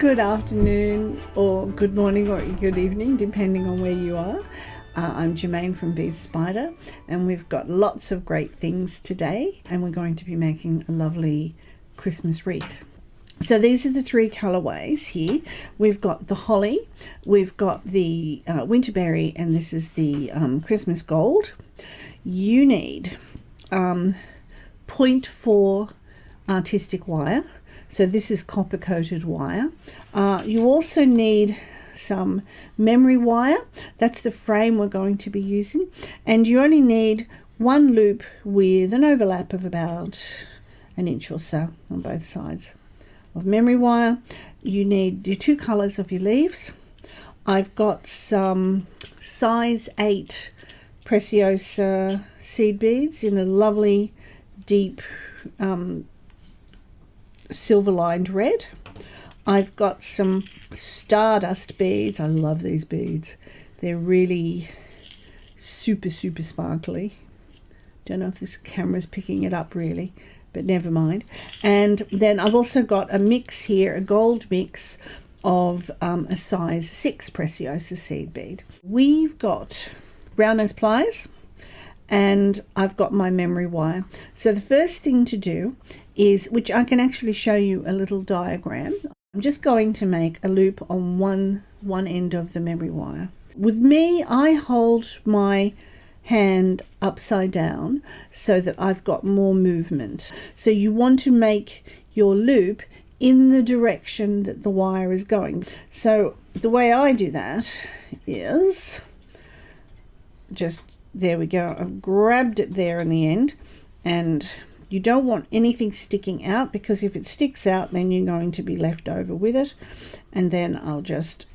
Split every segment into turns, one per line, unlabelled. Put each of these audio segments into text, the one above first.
Good afternoon or good morning or good evening, depending on where you are. I'm Jermaine from Bead Spider, and we've got lots of great things today, and we're going to be making a lovely Christmas wreath. So these are the three colorways here. We've got the holly, we've got the winterberry, and this is the Christmas gold. You need 0.4 artistic wire. So this is copper coated wire. You also need some memory wire. That's the frame we're going to be using. And you only need one loop with an overlap of about an inch or so on both sides of memory wire. You need your two colors of your leaves. I've got some size 8 Preciosa seed beads in a lovely deep silver lined red. I've got some stardust beads. I love these beads. They're really super sparkly. Don't know if this camera's picking it up really, but never mind. And then I've also got a mix here, a gold mix of a size 6 Preciosa seed bead. We've got brown nose pliers, and I've got my memory wire. So the first thing to do is, which I can actually show you a little diagram. I'm just going to make a loop on one end of the memory wire. With me, I hold my hand upside down so that I've got more movement. So you want to make your loop in the direction that the wire is going. So the way I do that is just, there we go, I've grabbed it there in the end, and you don't want anything sticking out, because if it sticks out then you're going to be left over with it. And then I'll just,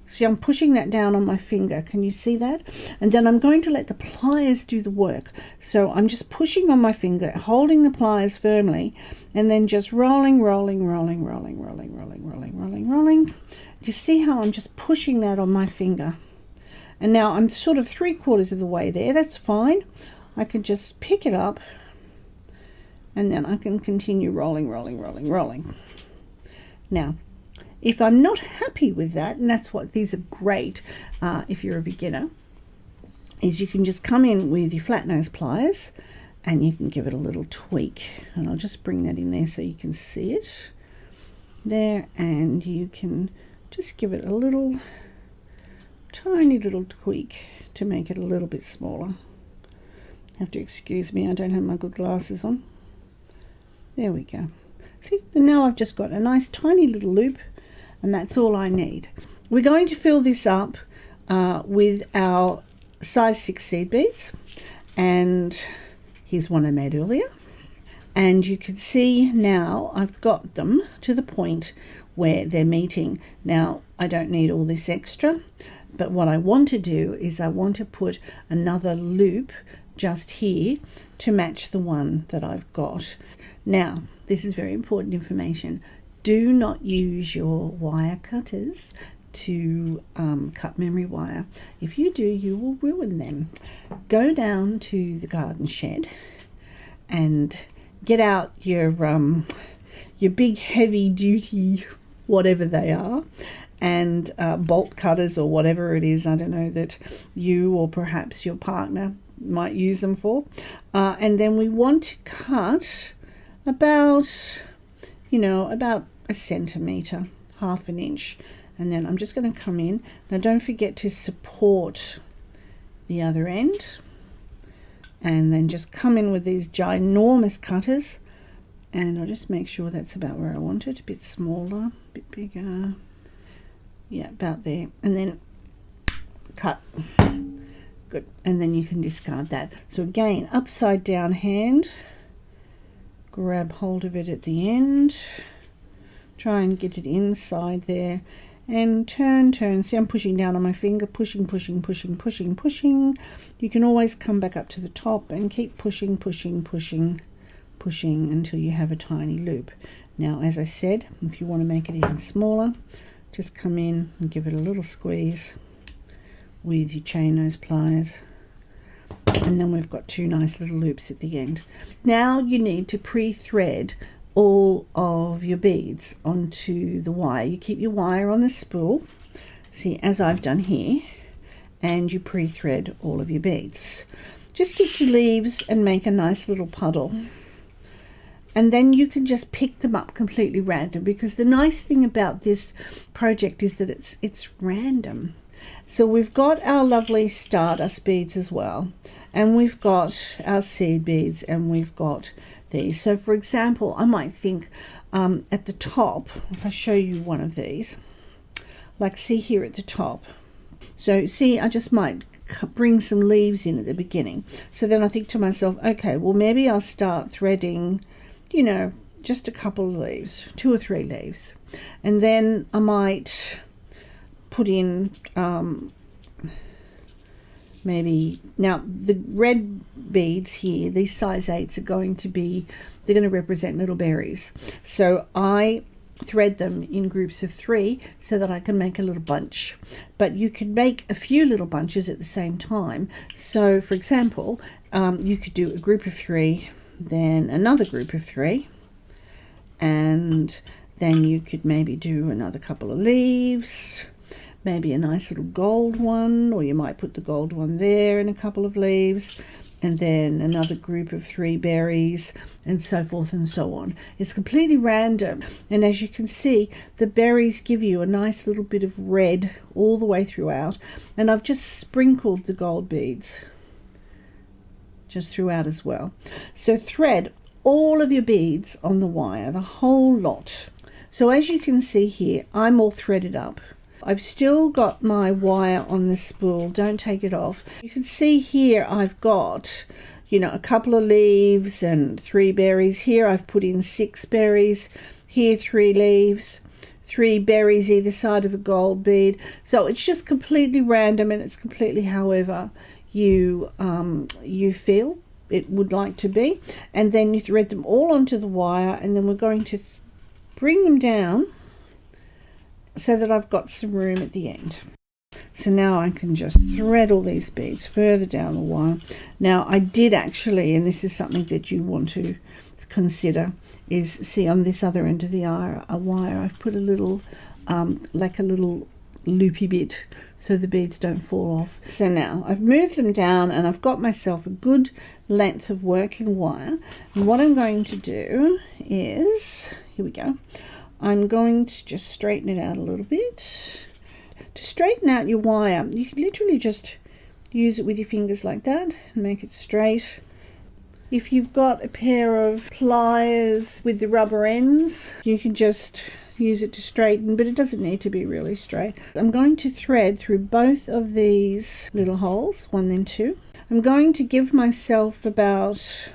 see, I'm pushing that down on my finger, can you see that? And then I'm going to let the pliers do the work. So I'm just pushing on my finger, holding the pliers firmly, and then just rolling. You see how I'm just pushing that on my finger? And now I'm sort of 3/4 of the way there. That's fine. I can just pick it up, and then I can continue rolling. Now, if I'm not happy with that, and that's what these are great if you're a beginner, is you can just come in with your flat nose pliers and you can give it a little tweak. And I'll just bring that in there so you can see it there, and you can just give it a little tiny little tweak to make it a little bit smaller. Have to excuse me, I don't have my good glasses on. There we go. See, and now I've just got a nice tiny little loop, and that's all I need. We're going to fill this up with our size 6 seed beads, and here's one I made earlier. And you can see now I've got them to the point where they're meeting. Now I don't need all this extra, but what I want to do is I want to put another loop just here to match the one that I've got. Now, this is very important information. Do not use your wire cutters to cut memory wire. If you do, you will ruin them. Go down to the garden shed and get out your big heavy duty, whatever they are, and bolt cutters or whatever it is, I don't know, that you or perhaps your partner might use them for. And then we want to cut about, about a centimetre, half an inch. And then I'm just going to come in. Now don't forget to support the other end, and then just come in with these ginormous cutters, and I'll just make sure that's about where I want it, a bit smaller, a bit bigger, yeah, about there, and then cut. Good. And then you can discard that. So again, upside down hand, grab hold of it at the end, try and get it inside there, and turn. See, I'm pushing down on my finger, pushing. You can always come back up to the top and keep pushing until you have a tiny loop. Now, as I said, if you want to make it even smaller, just come in and give it a little squeeze with your chain nose pliers, and then we've got two nice little loops at the end. Now you need to pre-thread all of your beads onto the wire. You keep your wire on the spool, see, as I've done here, and you pre-thread all of your beads. Just get your leaves and make a nice little puddle. And then you can just pick them up completely random, because the nice thing about this project is that it's random. So we've got our lovely stardust beads as well, and we've got our seed beads, and we've got these. So for example, I might think at the top, if I show you one of these, like see here at the top. So see, I just might bring some leaves in at the beginning. So then I think to myself, okay, well maybe I'll start threading, you know, just a couple of leaves, 2 or 3 leaves, and then I might put in maybe, now the red beads here, these size 8s are going to be, they're going to represent little berries, so I thread them in groups of 3 so that I can make a little bunch. But you could make a few little bunches at the same time. So for example, you could do a group of 3, then another group of 3, and then you could maybe do another couple of leaves, maybe a nice little gold one, or you might put the gold one there and a couple of leaves, and then another group of 3 berries, and so forth and so on. It's completely random, and as you can see, the berries give you a nice little bit of red all the way throughout, and I've just sprinkled the gold beads just throughout as well. So thread all of your beads on the wire, the whole lot. So as you can see here, I'm all threaded up. I've still got my wire on the spool, don't take it off. You can see here I've got, you know, a couple of leaves and 3 berries. Here I've put in 6 berries, here 3 leaves, 3 berries either side of a gold bead. So it's just completely random, and it's completely however you feel it would like to be. And then you thread them all onto the wire, and then we're going to bring them down so that I've got some room at the end. So now I can just thread all these beads further down the wire. Now I did actually, and this is something that you want to consider, is see on this other end of the wire I've put a little like a little loopy bit so the beads don't fall off. So now I've moved them down, and I've got myself a good length of working wire, and what I'm going to do is, here we go, I'm going to just straighten it out a little bit. To straighten out your wire, you can literally just use it with your fingers like that and make it straight. If you've got a pair of pliers with the rubber ends, you can just use it to straighten, but it doesn't need to be really straight. I'm going to thread through both of these little holes, 1 and 2. I'm going to give myself about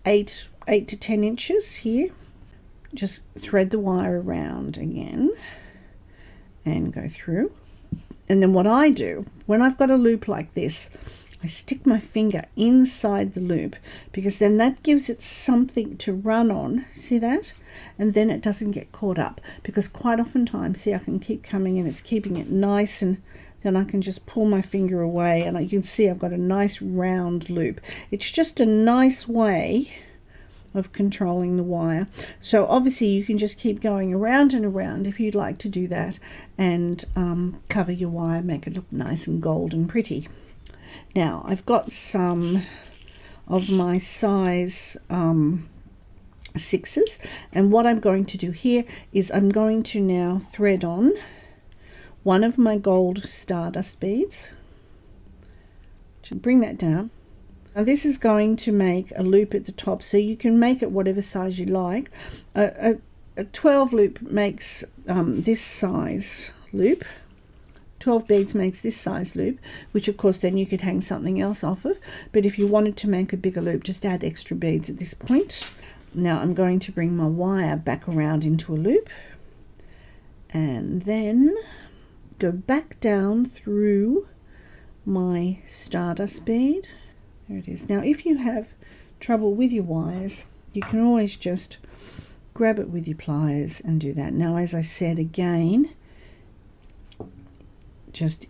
8 to 10 inches here. Just thread the wire around again and go through. And then what I do, when I've got a loop like this, I stick my finger inside the loop, because then that gives it something to run on. See that? And then it doesn't get caught up, because quite oftentimes, see, I can keep coming in, it's keeping it nice, and then I can just pull my finger away, and you can see I've got a nice round loop. It's just a nice way of controlling the wire. So obviously you can just keep going around and around if you'd like to do that, and cover your wire, make it look nice and gold and pretty. Now I've got some of my size 6s, and what I'm going to do here is I'm going to now thread on one of my gold stardust beads. To bring that down. Now this is going to make a loop at the top, so you can make it whatever size you like. A 12 loop makes this size loop. 12 beads makes this size loop, which of course then you could hang something else off of. But if you wanted to make a bigger loop, just add extra beads at this point. Now I'm going to bring my wire back around into a loop, and then go back down through my stardust bead. There it is. Now if you have trouble with your wires, you can always just grab it with your pliers and do that. Now as I said again, just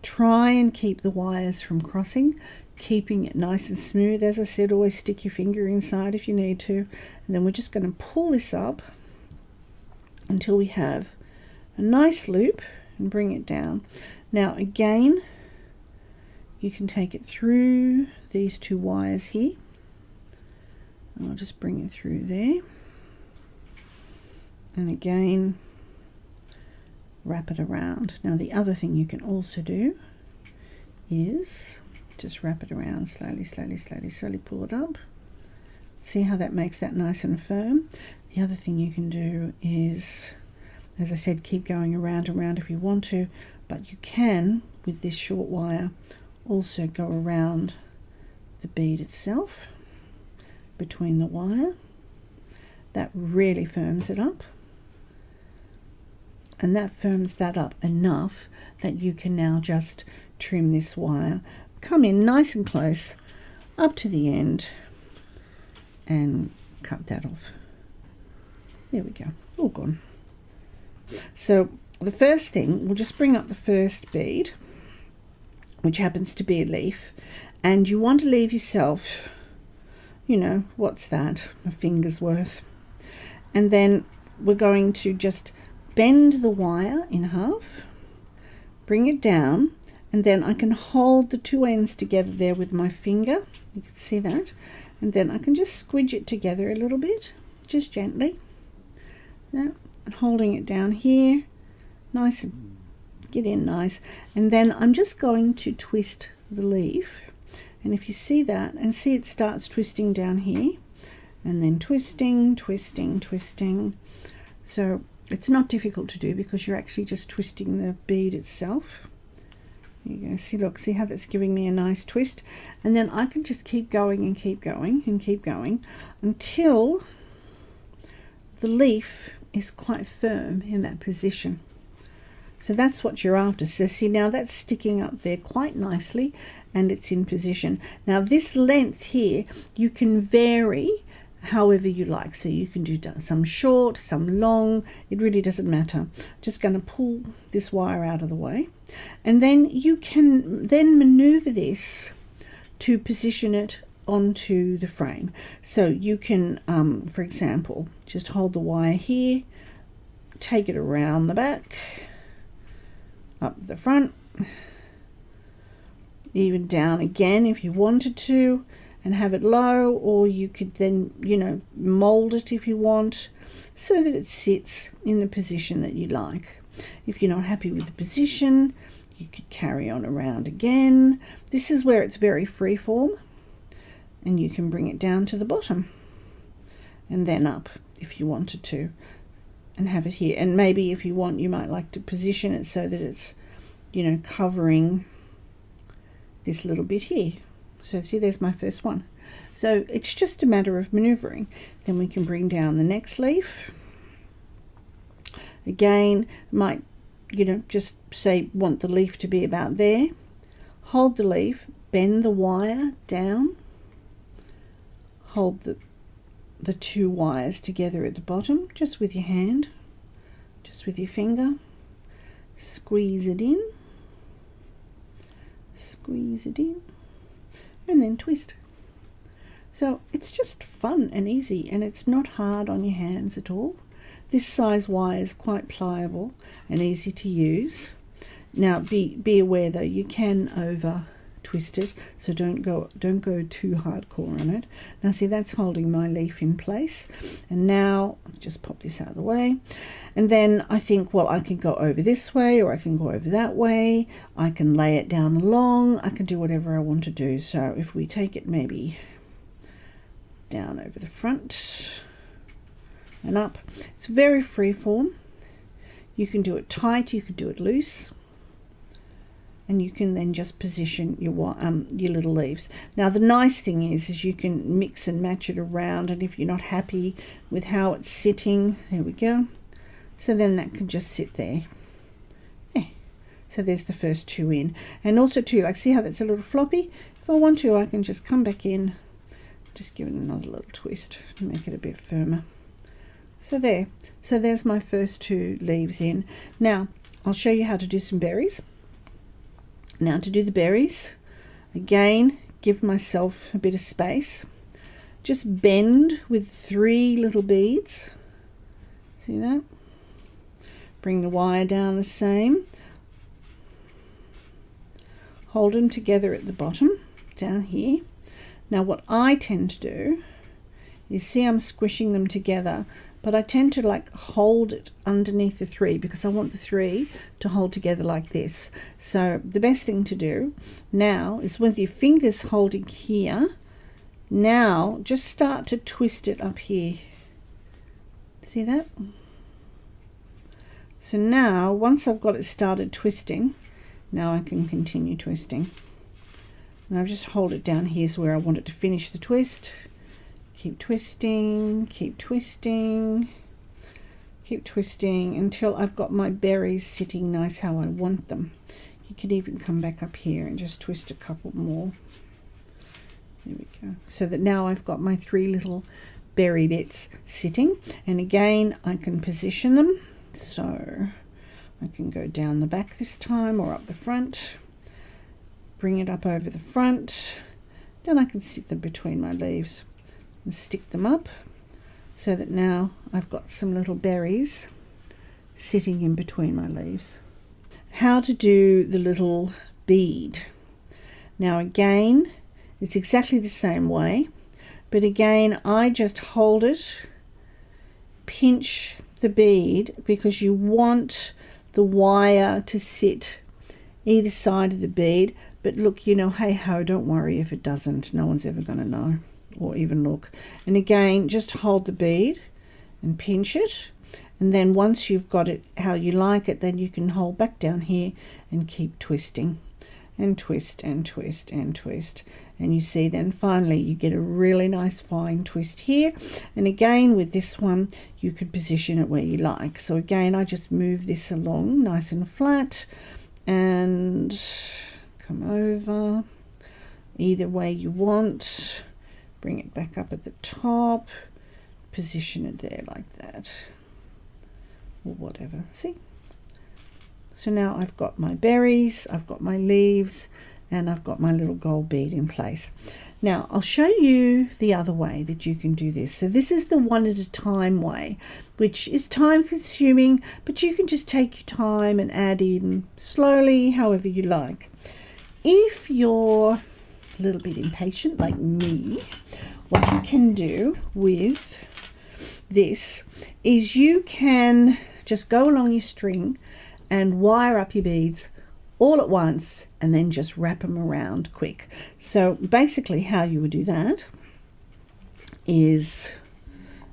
try and keep the wires from crossing. keeping it nice and smooth. As I said, always stick your finger inside if you need to. And then we're just going to pull this up until we have a nice loop and bring it down. Now again, you can take it through these two wires here. And I'll just bring it through there. And again, wrap it around. Now the other thing you can also do is just wrap it around slowly, slowly, slowly, slowly, pull it up. See how that makes that nice and firm? The other thing you can do is, as I said, keep going around and around if you want to, but you can, with this short wire, also go around the bead itself between the wire. That really firms it up. And that firms that up enough that you can now just trim this wire, come in nice and close up to the end and cut that off. There we go, all gone. So the first thing, we'll just bring up the first bead, which happens to be a leaf, and you want to leave yourself, you know, what's that, a finger's worth. And then we're going to just bend the wire in half, bring it down, and then I can hold the two ends together there with my finger. You can see that. And then I can just squidge it together a little bit, just gently. Yeah, and holding it down here, nice and get in nice. And then I'm just going to twist the leaf. And if you see that, and see it starts twisting down here, and then twisting, twisting, twisting. So it's not difficult to do because you're actually just twisting the bead itself. There you go. See, look, see how that's giving me a nice twist? And then I can just keep going and keep going and keep going until the leaf is quite firm in that position. So that's what you're after. So see, now that's sticking up there quite nicely and it's in position. Now this length here, you can vary however you like. So you can do some short, some long, it really doesn't matter. Just going to pull this wire out of the way. And then you can then maneuver this to position it onto the frame. So you can, for example, just hold the wire here, take it around the back, up the front, even down again if you wanted to, and have it low, or you could then, you know, mold it if you want so that it sits in the position that you like. If you're not happy with the position, you could carry on around again. This is where it's very free form, and you can bring it down to the bottom and then up if you wanted to, and have it here. And maybe if you want, you might like to position it so that it's, you know, covering this little bit here. So see, there's my first one. So it's just a matter of maneuvering. Then we can bring down the next leaf. Again, might, you know, just say want the leaf to be about there. Hold the leaf, bend the wire down, hold the two wires together at the bottom, just with your hand, just with your finger, squeeze it in, squeeze it in, and then twist. So it's just fun and easy, and it's not hard on your hands at all. This size wire is quite pliable and easy to use. Now be aware though, you can over twist it, so don't go too hardcore on it. Now see, that's holding my leaf in place, and now I'll just pop this out of the way. And then I think, well, I can go over this way or I can go over that way. I can lay it down along, I can do whatever I want to do. So if we take it maybe down over the front and up, it's very free form. You can do it tight, you can do it loose, and you can then just position your little leaves. Now the nice thing is you can mix and match it around, and if you're not happy with how it's sitting, there we go. So then that can just sit there. Yeah. So there's the first two in. And also too, like, see how that's a little floppy? If I want to, I can just come back in, just give it another little twist to make it a bit firmer. So there. So there's my first two leaves in. Now I'll show you how to do some berries. Now to do the berries, again, give myself a bit of space. Just bend with 3 little beads. See that? Bring the wire down the same. Hold them together at the bottom, down here. Now what I tend to do is, see, I'm squishing them together, but I tend to like hold it underneath the 3 because I want the 3 to hold together like this. So the best thing to do now is with your fingers holding here, now just start to twist it up here. See that? So now once I've got it started twisting, now I can continue twisting. Now just hold it down here is where I want it to finish the twist. Keep twisting, keep twisting, keep twisting until I've got my berries sitting nice how I want them. You could even come back up here and just twist a couple more. There we go. So that now I've got my 3 little berry bits sitting. And again, I can position them. So I can go down the back this time or up the front. Bring it up over the front. Then I can stick them between my leaves and stick them up so that now I've got some little berries sitting in between my leaves. How to do the little bead. Now again, it's exactly the same way, but again I just hold it, pinch the bead because you want the wire to sit either side of the bead. But look, you know, hey ho, don't worry if it doesn't. No one's ever going to know or even look. And again, just hold the bead and pinch it. And then once you've got it how you like it, then you can hold back down here and keep twisting and twist and twist and twist. And you see then finally you get a really nice fine twist here. And again with this one, you could position it where you like. So again, I just move this along nice and flat and come over either way you want. Bring it back up at the top, position it there like that or whatever. See? So now I've got my berries, I've got my leaves, and I've got my little gold bead in place. Now I'll show you the other way that you can do this. So this is the one at a time way, which is time consuming, but you can just take your time and add in slowly, however you like. If you're a little bit impatient like me, what you can do with this is you can just go along your string and wire up your beads all at once and then just wrap them around quick. So basically how you would do that is,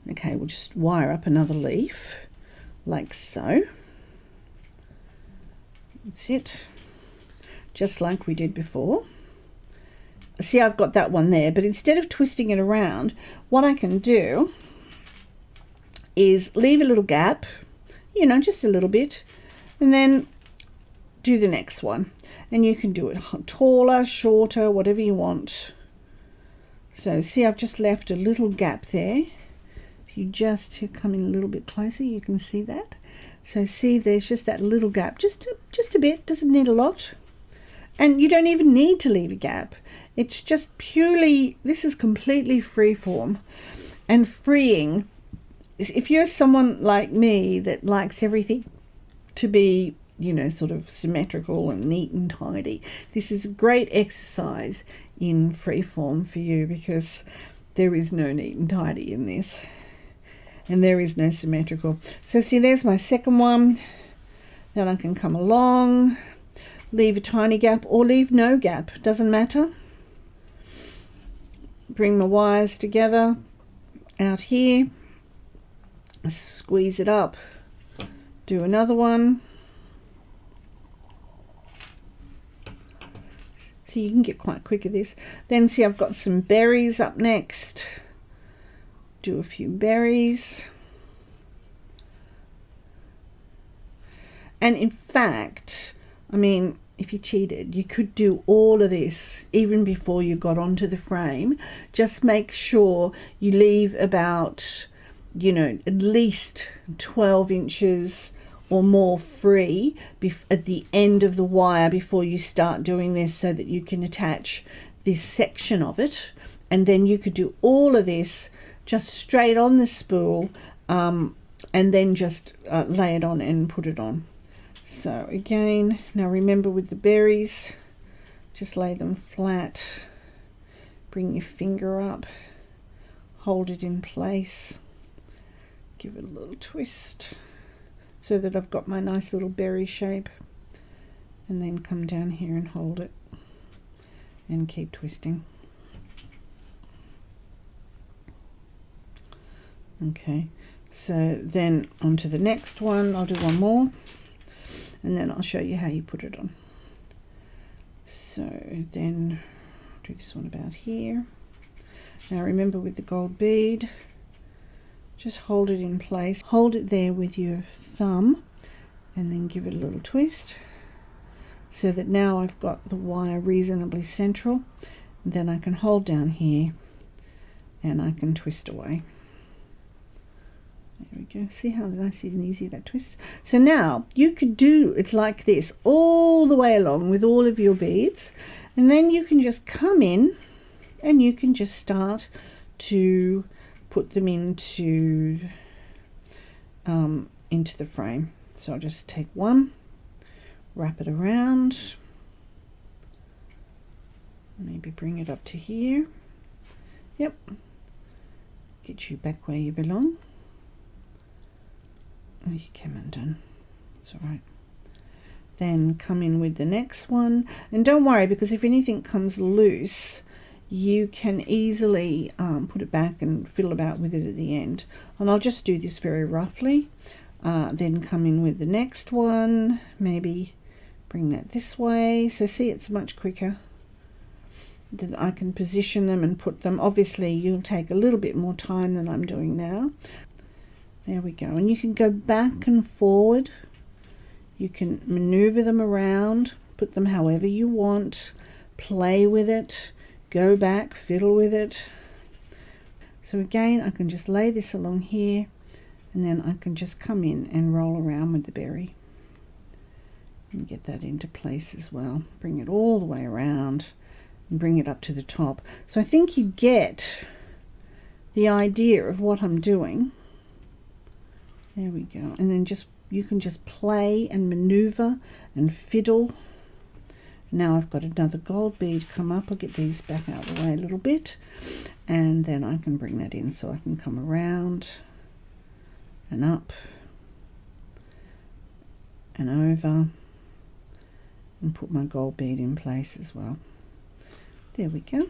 okay, we'll just wire up another leaf like so. That's it, just like we did before. See, I've got that one there, but instead of twisting it around, what I can do is leave a little gap, you know, just a little bit, and then do the next one. And you can do it taller, shorter, whatever you want. So see, I've just left a little gap there. If you just come in a little bit closer, you can see that. So see, there's just that little gap, just a bit, doesn't need a lot. And you don't even need to leave a gap. It's just purely, this is completely free form and freeing. If you're someone like me that likes everything to be, you know, sort of symmetrical and neat and tidy, this is a great exercise in free form for you, because there is no neat and tidy in this, and there is no symmetrical. So see, there's my second one. Then I can come along, leave a tiny gap or leave no gap, doesn't matter. Bring my wires together out here, squeeze it up, do another one. So you can get quite quick at this. Then see, I've got some berries up next. Do a few berries. And in fact, I mean, if you cheated, you could do all of this even before you got onto the frame. Just make sure you leave about, you know, at least 12 inches or more free at the end of the wire before you start doing this, so that you can attach this section of it, and then you could do all of this just straight on the spool, and then just lay it on and put it on. So again, now remember with the berries, just lay them flat, bring your finger up, hold it in place, give it a little twist so that I've got my nice little berry shape, and then come down here and hold it and keep twisting. Okay, so then on to the next one. I'll do one more and then I'll show you how you put it on. So then do this one about here. Now remember with the gold bead, just hold it in place, hold it there with your thumb, and then give it a little twist so that now I've got the wire reasonably central. Then I can hold down here and I can twist away. There we go. See how nice and easy that twists? So now you could do it like this all the way along with all of your beads, and then you can just come in and you can just start to put them into the frame. So I'll just take one, wrap it around, maybe bring it up to here. Yep, get you back where you belong. Oh, you came undone. It's all right. Then come in with the next one, and don't worry, because if anything comes loose, you can easily put it back and fiddle about with it at the end. And I'll just do this very roughly. Then come in with the next one, maybe bring that this way. So see, it's much quicker. Then I can position them and put them. Obviously you'll take a little bit more time than I'm doing now. There we go. And you can go back and forward. You can maneuver them around, put them however you want, play with it, go back, fiddle with it. So again, I can just lay this along here, and then I can just come in and roll around with the berry and get that into place as well. Bring it all the way around and bring it up to the top. So I think you get the idea of what I'm doing. There we go. And then just you can just play and maneuver and fiddle. Now I've got another gold bead come up. I'll get these back out of the way a little bit, and then I can bring that in, so I can come around and up and over and put my gold bead in place as well. There we go.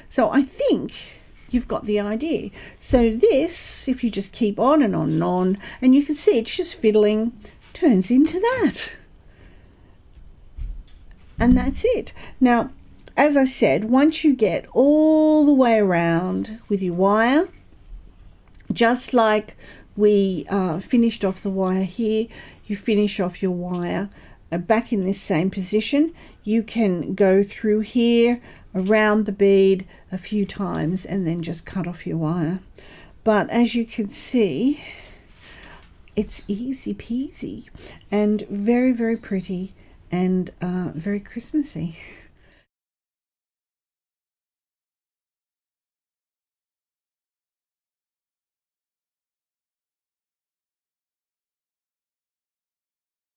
So I think you've got the idea. So this, if you just keep on and on and on, and you can see it's just fiddling, turns into that. And that's it. Now, as I said, once you get all the way around with your wire, just like we finished off the wire here, you finish off your wire back in this same position. You can go through here around the bead a few times and then just cut off your wire. But as you can see, it's easy peasy and very, very pretty and very Christmassy.